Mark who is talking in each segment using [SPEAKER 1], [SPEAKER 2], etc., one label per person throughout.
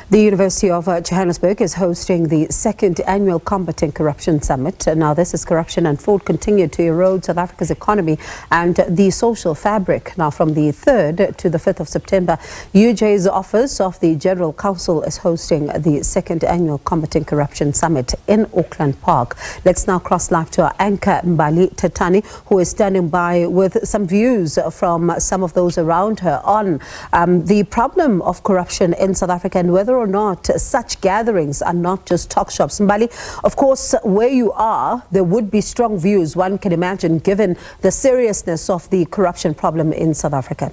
[SPEAKER 1] The University of Johannesburg is hosting the second annual Combating Corruption Summit. Now, this is corruption and fraud continue to erode South Africa's economy and the social fabric. Now, from the 3rd to the 5th of September, UJ's Office of the General Counsel is hosting the second annual Combating Corruption Summit in Auckland Park. Let's now cross live to our anchor, Mbali Thethani, who is standing by with some views from some of those around her on the problem of corruption in South Africa and whether or not such gatherings are not just talk shops. Mbali, of course, where you are, there would be strong views, one can imagine, given the seriousness of the corruption problem in South Africa.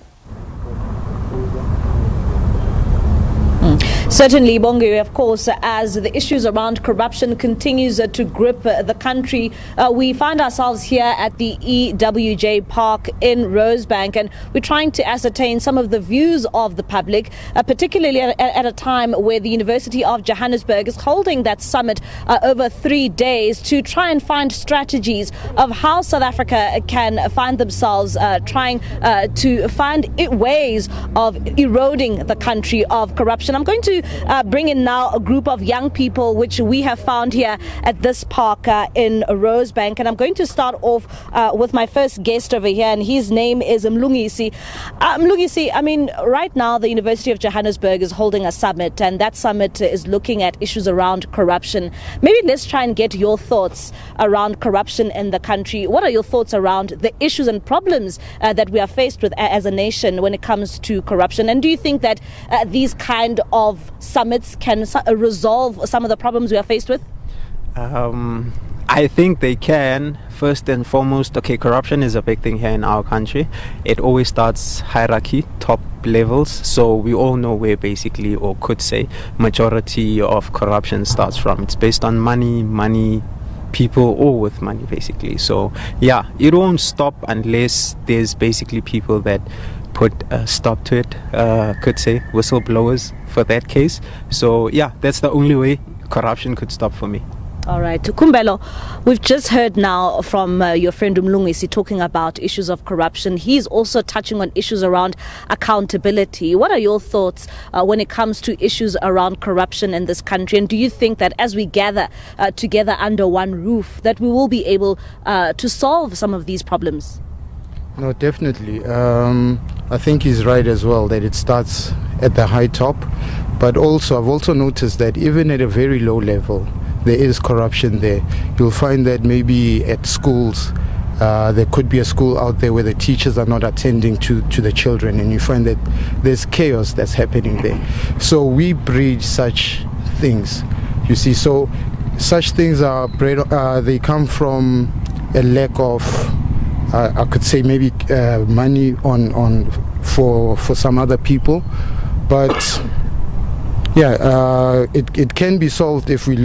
[SPEAKER 2] Certainly, Bongi, of course, as the issues around corruption continues to grip the country, we find ourselves here at the EWJ Park in Rosebank, and we're trying to ascertain some of the views of the public, particularly at a time where the University of Johannesburg is holding that summit over 3 days to try and find strategies of how South Africa can find themselves trying to find ways of eroding the country of corruption. I'm going to bring in now a group of young people which we have found here at this park in Rosebank, and I'm going to start off with my first guest over here, and his name is Mlungisi. Mlungisi, I mean, right now the University of Johannesburg is holding a summit, and that summit is looking at issues around corruption. Maybe let's try and get your thoughts around corruption in the country. What are your thoughts around the issues and problems that we are faced with as a nation when it comes to corruption? And do you think that these kind of summits can resolve some of the problems we are faced with?
[SPEAKER 3] I think they can. First and foremost, okay, corruption is a big thing here in our country. It always starts hierarchy, top levels. So we all know where basically, or could say, majority of corruption starts from. It's based on money, people, all with money basically. So yeah, it won't stop unless there's basically people that put a stop to it, could say whistleblowers for that case. So yeah, that's the only way corruption could stop for me.
[SPEAKER 2] All right, Kumbelo, we've just heard now from your friend Mlungisi talking about issues of corruption. He's also touching on issues around accountability. What are your thoughts when it comes to issues around corruption in this country? And do you think that as we gather together under one roof, that we will be able to solve some of these problems?
[SPEAKER 4] No, definitely. I think he's right as well, that it starts at the high top. But also, I've also noticed that even at a very low level, there is corruption there. You'll find that maybe at schools, there could be a school out there where the teachers are not attending to the children, and you find that there's chaos that's happening there. So we bridge such things, you see. So such things are they come from a lack of I could say maybe money for some other people, but yeah, it can be solved if we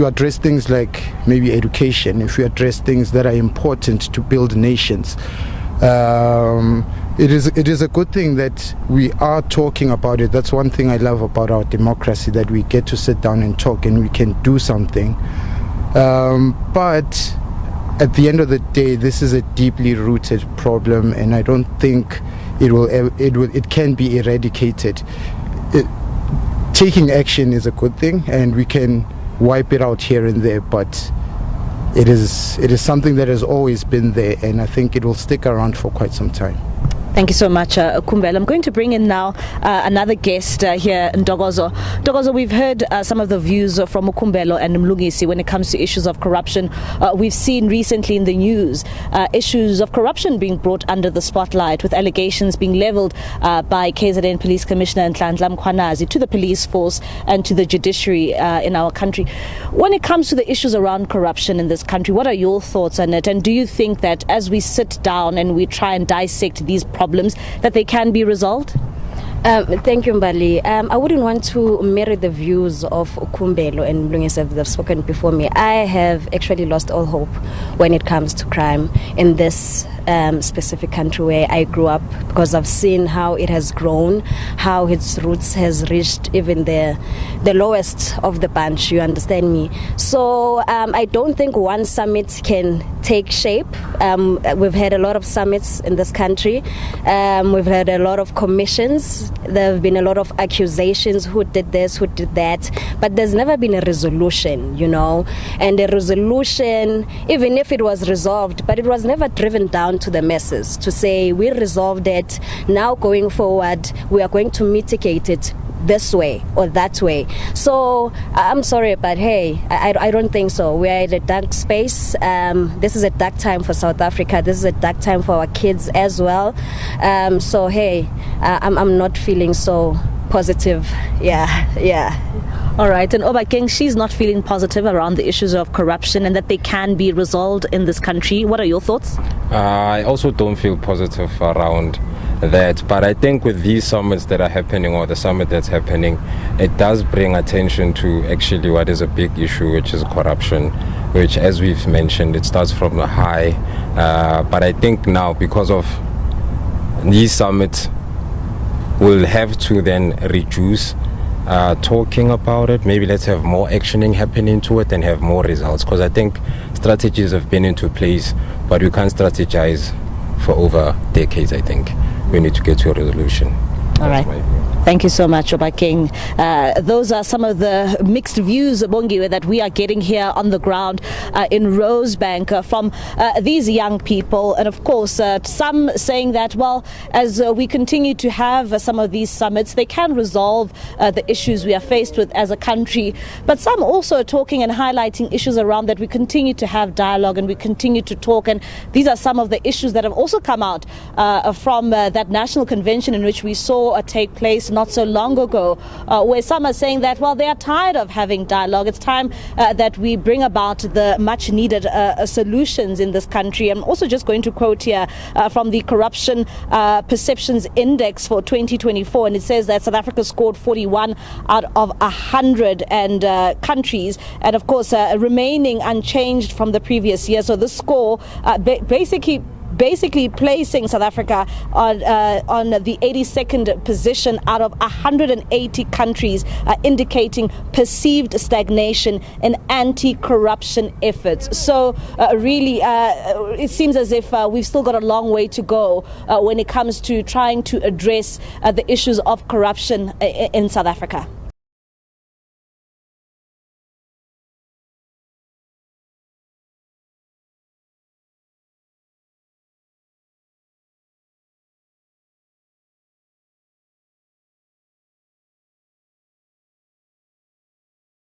[SPEAKER 4] address things like maybe education, if we address things that are important to build nations. It is a good thing that we are talking about it. That's one thing I love about our democracy, that we get to sit down and talk and we can do something. But at the end of the day, this is a deeply rooted problem, and I don't think it can be eradicated. Taking action is a good thing, and we can wipe it out here and there, but it is something that has always been there, and I think it will stick around for quite some time.
[SPEAKER 2] Thank you so much, Kumbelo. I'm going to bring in now another guest here, Ndogozo. Ndogozo, we've heard some of the views from Kumbelo and Mlungisi when it comes to issues of corruption. We've seen recently in the news issues of corruption being brought under the spotlight, with allegations being leveled by KZN Police Commissioner Nhlanhla Mkhwanazi to the police force and to the judiciary in our country. When it comes to the issues around corruption in this country, what are your thoughts on it? And do you think that as we sit down and we try and dissect these problems, that they can be resolved?
[SPEAKER 5] Thank you, Mbali. I wouldn't want to mirror the views of Kumbelo and Mlungisi that have spoken before me. I have actually lost all hope when it comes to crime in this specific country where I grew up, because I've seen how it has grown, how its roots has reached even the lowest of the bunch, you understand me? So I don't think one summit can take shape. We've had a lot of summits in this country. We've had a lot of commissions yes, there have been a lot of accusations, who did this, who did that, but there's never been a resolution, you know. And a resolution, even if it was resolved, but it was never driven down to the masses to say, we resolved it, now going forward, we are going to mitigate it this way or that way. So I'm sorry, but hey, I don't think so. We are in a dark space. This is a dark time for South Africa. This is a dark time for our kids as well. So hey, I'm not feeling so positive. Yeah.
[SPEAKER 2] All right, and Obakeng, she's not feeling positive around the issues of corruption and that they can be resolved in this country. What are your thoughts?
[SPEAKER 6] I also don't feel positive around that, but I think with these summits that are happening, or the summit that's happening, it does bring attention to actually what is a big issue, which is corruption, which, as we've mentioned, it starts from the high, but I think now, because of these summits, we'll have to then reduce talking about it. Maybe let's have more actioning happening to it and have more results, because I think strategies have been into place, but we can't strategize for over decades. I think we need to get to a resolution.
[SPEAKER 2] All right. Thank you so much, Obakeng. Those are some of the mixed views, Bongiwe, that we are getting here on the ground in Rosebank from these young people. And of course, some saying that, well, as we continue to have some of these summits, they can resolve the issues we are faced with as a country. But some also talking and highlighting issues around that we continue to have dialogue and we continue to talk. And these are some of the issues that have also come out from that national convention in which we saw take place not so long ago, where some are saying that, well, they are tired of having dialogue. It's time that we bring about the much needed solutions in this country. I'm also just going to quote here from the Corruption Perceptions Index for 2024, and it says that South Africa scored 41 out of 100 countries, and of course remaining unchanged from the previous year. So this score basically placing South Africa on the 82nd position out of 180 countries, indicating perceived stagnation in anti-corruption efforts. So really, it seems as if we've still got a long way to go when it comes to trying to address the issues of corruption in South Africa.